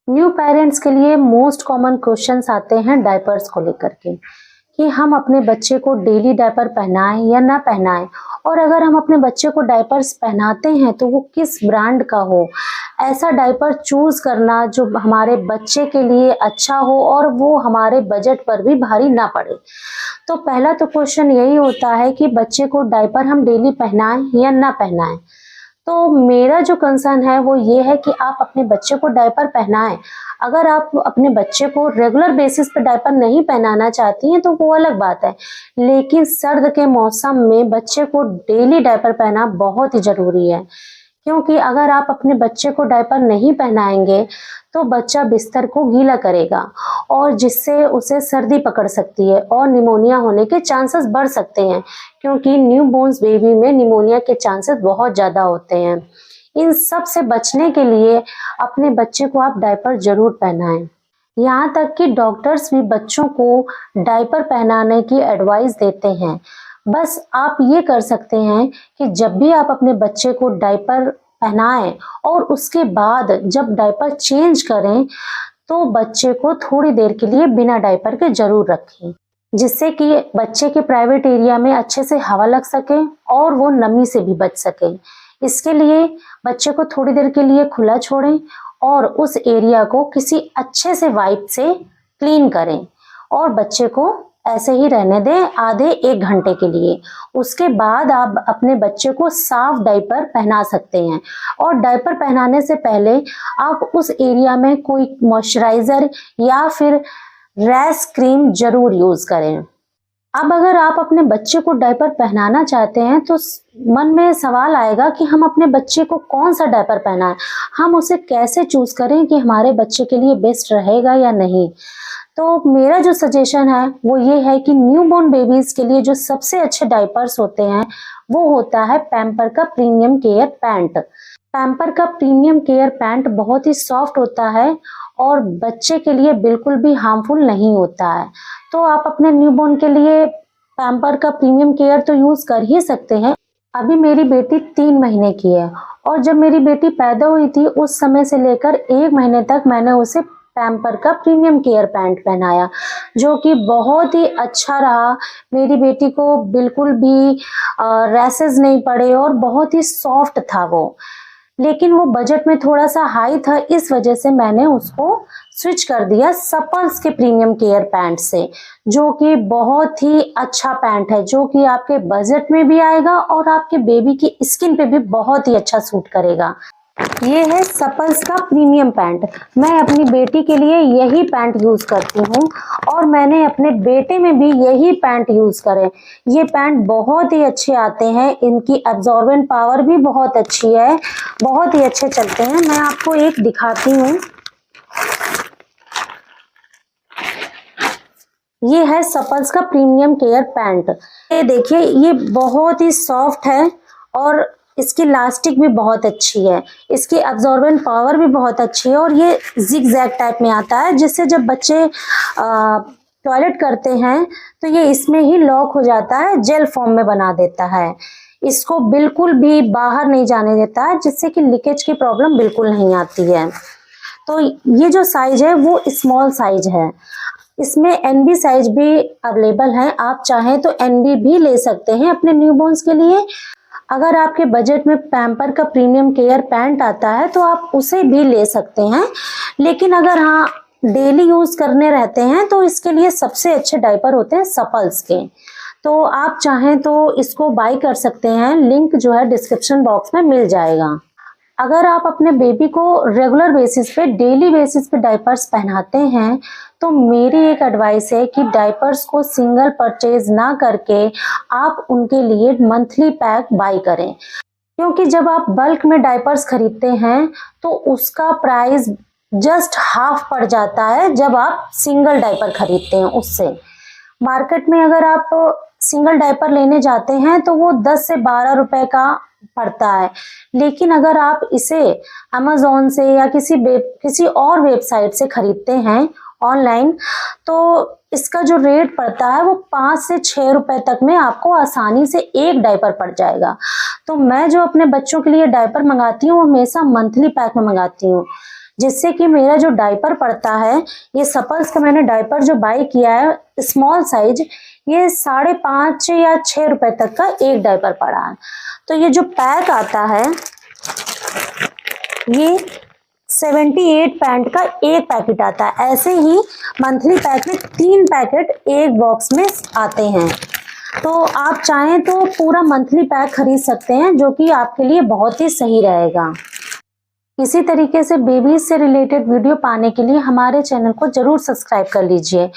New parents के लिए most common questions आते हैं डायपर्स को लेकर के कि हम अपने बच्चे को डेली डायपर पहनाएं या ना पहनाएं, और अगर हम अपने बच्चे को डायपर्स पहनाते हैं तो वो किस ब्रांड का हो। ऐसा डायपर चूज करना जो हमारे बच्चे के लिए अच्छा हो और वो हमारे बजट पर भी भारी ना पड़े। तो पहला तो क्वेश्चन यही होता है कि बच्चे को डायपर हम डेली पहनाएं या ना पहनाएं। तो मेरा जो कंसर्न है वो ये है कि आप अपने बच्चे को डायपर पहनाएं। अगर आप अपने बच्चे को रेगुलर बेसिस पे डायपर नहीं पहनाना चाहती हैं तो वो अलग बात है, लेकिन सर्द के मौसम में बच्चे को डेली डायपर पहनना बहुत ही जरूरी है। क्योंकि अगर आप अपने बच्चे को डायपर नहीं पहनाएंगे तो बच्चा बिस्तर को गीला करेगा और जिससे उसे सर्दी पकड़ सकती है और निमोनिया होने के चांसेस बढ़ सकते हैं, क्योंकि न्यू बोर्न बेबी में निमोनिया के चांसेस बहुत ज़्यादा होते हैं। इन सब से बचने के लिए अपने बच्चे को आप डायपर जरूर पहनाएं। यहाँ तक कि डॉक्टर्स भी बच्चों को डायपर पहनाने की एडवाइस देते हैं। बस आप ये कर सकते हैं कि जब भी आप अपने बच्चे को डायपर पहनाएं और उसके बाद जब डायपर चेंज करें तो बच्चे को थोड़ी देर के लिए बिना डायपर के जरूर रखें, जिससे कि बच्चे के प्राइवेट एरिया में अच्छे से हवा लग सके और वो नमी से भी बच सके। इसके लिए बच्चे को थोड़ी देर के लिए खुला छोड़ें और उस एरिया को किसी अच्छे से वाइप से क्लीन करें और बच्चे को ऐसे ही रहने दें आधे 1 घंटे के लिए। उसके बाद आप अपने बच्चे को साफ डायपर पहना सकते हैं और डायपर पहनाने से पहले आप उस एरिया में कोई मॉइस्चराइजर या फिर रैश क्रीम जरूर यूज करें। अब अगर आप अपने बच्चे को डायपर पहनाना चाहते हैं तो मन में सवाल आएगा कि हम अपने बच्चे को कौन सा डायपर पहनाएं, हम उसे कैसे चूज करें कि हमारे बच्चे के लिए बेस्ट रहेगा या नहीं। तो मेरा जो सजेशन है वो ये है कि न्यू बोर्न बेबीज के लिए जो सबसे अच्छे डायपर्स होते हैं वो होता है पैम्पर का प्रीमियम केयर पैंट। पैम्पर का प्रीमियम केयर पैंट बहुत ही सॉफ्ट होता है और बच्चे के लिए बिल्कुल भी हार्मफुल नहीं होता है। तो आप अपने न्यूबॉर्न के लिए पैम्पर का प्रीमियम केयर तो यूज कर ही सकते हैं। अभी मेरी बेटी 3 महीने की है और जब मेरी बेटी पैदा हुई थी उस समय से लेकर 1 महीने तक मैंने उसे पैम्पर का प्रीमियम केयर पैंट पहनाया, जो कि बहुत ही अच्छा रहा। मेरी बेटी को बिल्कुल भी रैसेस नहीं पड़े और बहुत ही सॉफ्ट था वो। लेकिन वो बजट में थोड़ा सा हाई था, इस वजह से मैंने उसको स्विच कर दिया सपल्स के प्रीमियम केयर पैंट से, जो कि बहुत ही अच्छा पैंट है, जो कि आपके बजट में भी आएगा और आपके बेबी की स्किन पे भी बहुत ही अच्छा सूट करेगा। ये है सपल्स का प्रीमियम पैंट। मैं अपनी बेटी के लिए यही पैंट यूज करती हूँ और मैंने अपने बेटे में भी यही पैंट यूज करे। ये पैंट बहुत ही अच्छे आते हैं, इनकी एब्जॉर्बेंट पावर भी बहुत अच्छी है, बहुत ही अच्छे चलते हैं। मैं आपको एक दिखाती हूँ। ये है सपल्स का प्रीमियम केयर पैंट। ये देखिए, ये बहुत ही सॉफ्ट है और इसकी लास्टिक भी बहुत अच्छी है, इसकी एब्जॉर्बेंट पावर भी बहुत अच्छी है और ये जिग जैग टाइप में आता है, जिससे जब बच्चे टॉयलेट करते हैं तो ये इसमें ही लॉक हो जाता है, जेल फॉर्म में बना देता है। इसको बिल्कुल भी बाहर नहीं जाने देता है, जिससे कि लीकेज की प्रॉब्लम बिल्कुल नहीं आती है। तो ये जो साइज है वो स्मॉल साइज है। इसमें एनबी साइज भी अवेलेबल है, आप चाहें तो एनबी भी ले सकते हैं अपने न्यूबॉर्न्स के लिए। अगर आपके बजट में पैम्पर का प्रीमियम केयर पैंट आता है तो आप उसे भी ले सकते हैं, लेकिन अगर हाँ डेली यूज करने रहते हैं तो इसके लिए सबसे अच्छे डायपर होते हैं सपल्स के। तो आप चाहें तो इसको बाय कर सकते हैं, लिंक जो है डिस्क्रिप्शन बॉक्स में मिल जाएगा। अगर आप अपने बेबी को रेगुलर बेसिस पे, डेली बेसिस पे डायपर्स पहनाते हैं तो मेरी एक एडवाइस है कि डायपर्स को सिंगल परचेज ना करके आप उनके लिए मंथली पैक बाय करें, क्योंकि जब आप बल्क में डायपर्स खरीदते हैं तो उसका प्राइस जस्ट हाफ पड़ जाता है जब आप सिंगल डायपर खरीदते हैं उससे। मार्केट में अगर आप सिंगल डायपर लेने जाते हैं तो वो 10 से 12 रुपए का पड़ता है, लेकिन अगर आप इसे अमेज़न से या किसी और वेबसाइट से खरीदते हैं ऑनलाइन तो इसका जो रेट पड़ता है वो 5 से 6 रुपए तक में आपको आसानी से एक डायपर पड़ जाएगा। तो मैं जो अपने बच्चों के लिए डायपर मंगाती हूँ हमेशा मंथली पैक में मंगाती हूँ, जिससे कि मेरा जो डायपर पड़ता है, ये सपल्स का मैंने डायपर जो बाय किया है स्मॉल साइज, ये 5.5 या 6 रुपए तक का एक डायपर पड़ा है। तो ये जो पैक आता है ये 78 पैंट का एक पैकेट आता है। ऐसे ही मंथली पैक में 3 पैकेट एक बॉक्स में आते हैं। तो आप चाहें तो पूरा मंथली पैक खरीद सकते हैं, जो कि आपके लिए बहुत ही सही रहेगा। इसी तरीके से बेबीज से रिलेटेड वीडियो पाने के लिए हमारे चैनल को जरूर सब्सक्राइब कर लीजिए।